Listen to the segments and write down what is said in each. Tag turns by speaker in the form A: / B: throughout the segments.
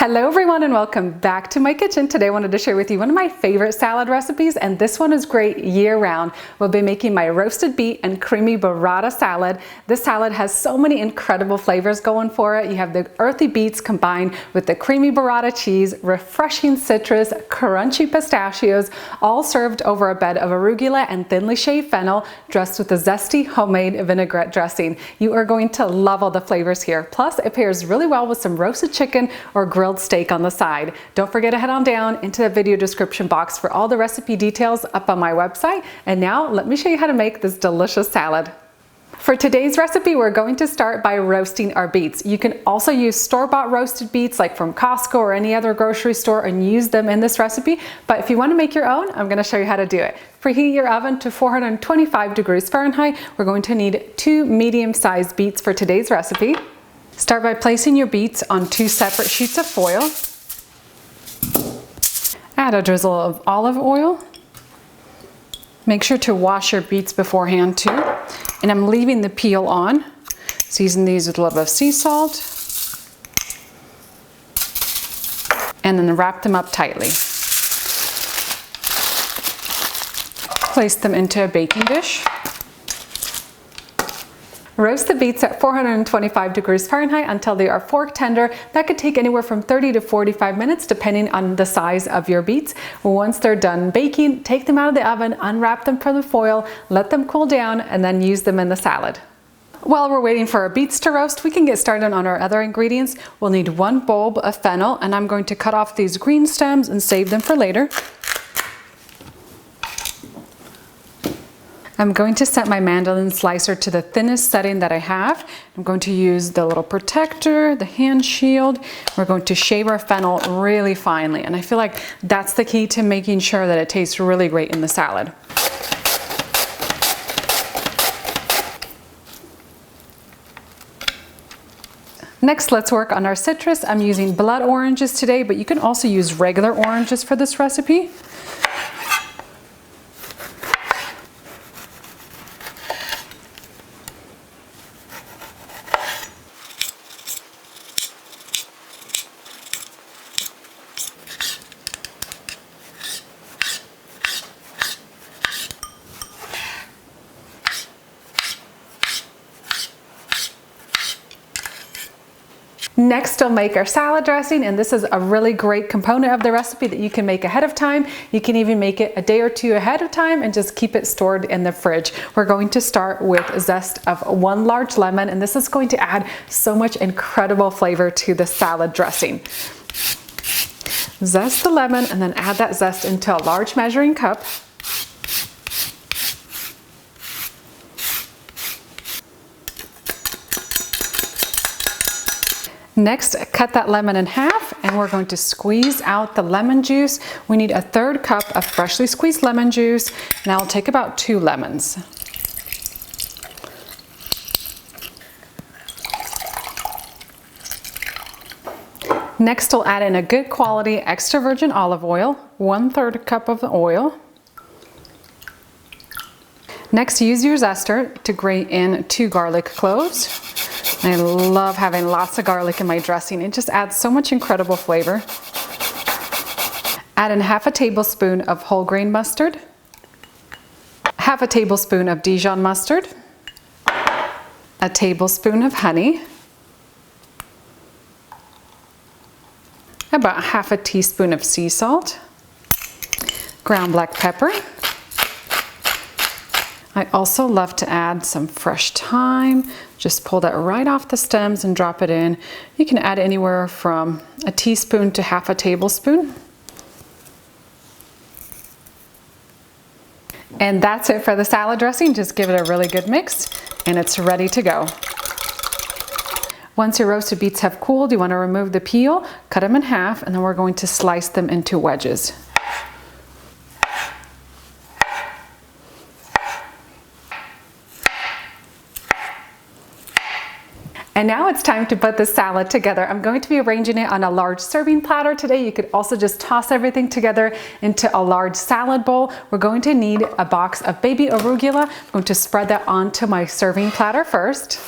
A: Hello everyone and welcome back to my kitchen. Today I wanted to share with you one of my favorite salad recipes, and this one is great year round. We'll be making my roasted beet and creamy burrata salad. This salad has so many incredible flavors going for it. You have the earthy beets combined with the creamy burrata cheese, refreshing citrus, crunchy pistachios, all served over a bed of arugula and thinly shaved fennel, dressed with a zesty homemade vinaigrette dressing. You are going to love all the flavors here. Plus, it pairs really well with some roasted chicken or grilled steak on the side. Don't forget to head on down into the video description box for all the recipe details up on my website. And now let me show you how to make this delicious salad. For today's recipe, we're going to start by roasting our beets. You can also use store-bought roasted beets like from Costco or any other grocery store and use them in this recipe. But if you want to make your own, I'm going to show you how to do it. Preheat your oven to 425 degrees Fahrenheit. We're going to need 2 medium-sized beets for today's recipe. Start by placing your beets on 2 separate sheets of foil. Add a drizzle of olive oil. Make sure to wash your beets beforehand too. And I'm leaving the peel on. Season these with a little bit of sea salt. And then wrap them up tightly. Place them into a baking dish. Roast the beets at 425 degrees Fahrenheit until they are fork tender. That could take anywhere from 30 to 45 minutes depending on the size of your beets. Once they're done baking, take them out of the oven, unwrap them from the foil, let them cool down, and then use them in the salad. While we're waiting for our beets to roast, we can get started on our other ingredients. We'll need 1 bulb of fennel, and I'm going to cut off these green stems and save them for later. I'm going to set my mandolin slicer to the thinnest setting that I have. I'm going to use the little protector, the hand shield. We're going to shave our fennel really finely, and I feel like that's the key to making sure that it tastes really great in the salad. Next, let's work on our citrus. I'm using blood oranges today, but you can also use regular oranges for this recipe. Next, we'll make our salad dressing, and this is a really great component of the recipe that you can make ahead of time. You can even make it a day or 2 ahead of time and just keep it stored in the fridge. We're going to start with a zest of 1 large lemon, and this is going to add so much incredible flavor to the salad dressing. Zest the lemon and then add that zest into a large measuring cup. Next, cut that lemon in half, and we're going to squeeze out the lemon juice. We need a 1/3 cup of freshly squeezed lemon juice, and I'll take about 2 lemons. Next, we'll add in a good quality extra virgin olive oil, 1/3 cup of the oil. Next, use your zester to grate in 2 garlic cloves. I love having lots of garlic in my dressing. It just adds so much incredible flavor. Add in 1/2 tablespoon of whole grain mustard, 1/2 tablespoon of Dijon mustard, a tablespoon of honey, about 1/2 teaspoon of sea salt, ground black pepper. I also love to add some fresh thyme. Just pull that right off the stems and drop it in. You can add anywhere from a teaspoon to 1/2 tablespoon. And that's it for the salad dressing. Just give it a really good mix and it's ready to go. Once your roasted beets have cooled, you want to remove the peel, cut them in half, and then we're going to slice them into wedges. And now it's time to put the salad together. I'm going to be arranging it on a large serving platter today. You could also just toss everything together into a large salad bowl. We're going to need a box of baby arugula. I'm going to spread that onto my serving platter first.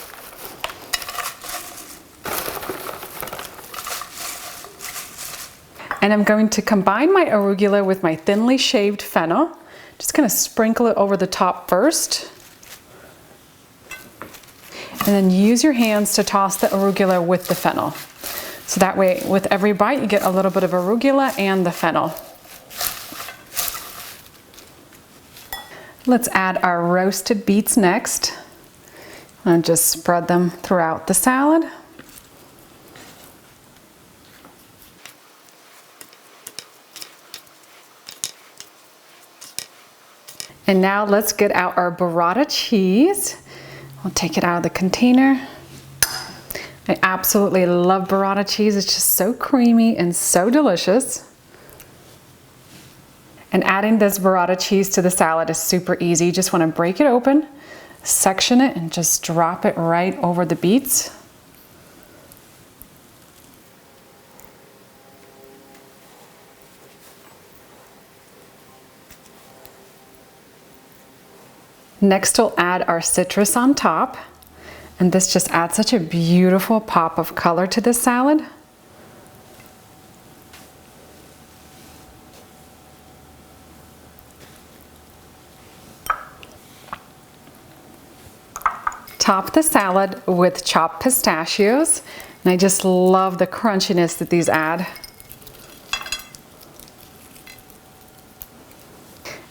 A: And I'm going to combine my arugula with my thinly shaved fennel. Just gonna sprinkle it over the top first. And then use your hands to toss the arugula with the fennel. So that way, with every bite, you get a little bit of arugula and the fennel. Let's add our roasted beets next. And just spread them throughout the salad. And now let's get out our burrata cheese. We'll take it out of the container. I absolutely love burrata cheese. It's just so creamy and so delicious. And adding this burrata cheese to the salad is super easy. You just want to break it open, section it, and just drop it right over the beets. Next, we'll add our citrus on top, and this just adds such a beautiful pop of color to this salad. Top the salad with chopped pistachios, and I just love the crunchiness that these add.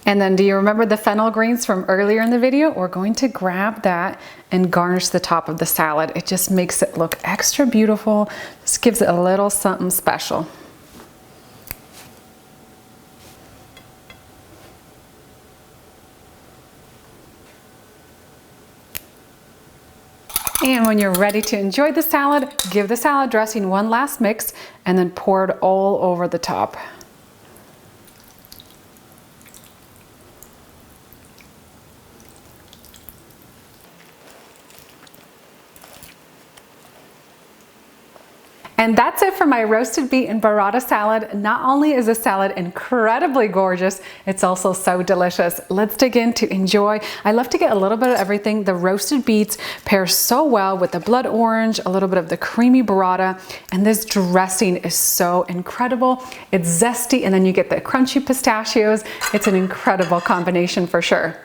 A: And then do you remember the fennel greens from earlier in the video? We're going to grab that and garnish the top of the salad. It just makes it look extra beautiful. Just gives it a little something special. And when you're ready to enjoy the salad, give the salad dressing one last mix and then pour it all over the top. And that's it for my roasted beet and burrata salad. Not only is this salad incredibly gorgeous, it's also so delicious. Let's dig in to enjoy. I love to get a little bit of everything. The roasted beets pair so well with the blood orange, a little bit of the creamy burrata, and this dressing is so incredible. It's zesty, and then you get the crunchy pistachios. It's an incredible combination for sure.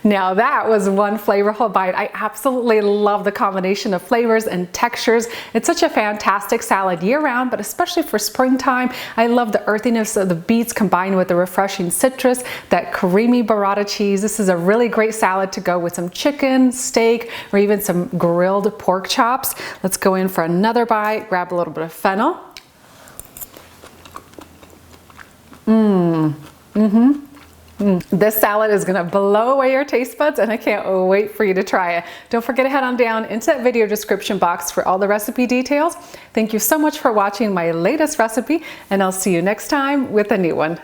A: Now that was one flavorful bite. I absolutely love the combination of flavors and textures. It's such a fantastic salad year-round, but especially for springtime. I love the earthiness of the beets combined with the refreshing citrus, that creamy burrata cheese. This is a really great salad to go with some chicken, steak, or even some grilled pork chops. Let's go in for another bite, grab a little bit of fennel. This salad is gonna blow away your taste buds, and I can't wait for you to try it. Don't forget to head on down into that video description box for all the recipe details. Thank you so much for watching my latest recipe, and I'll see you next time with a new one.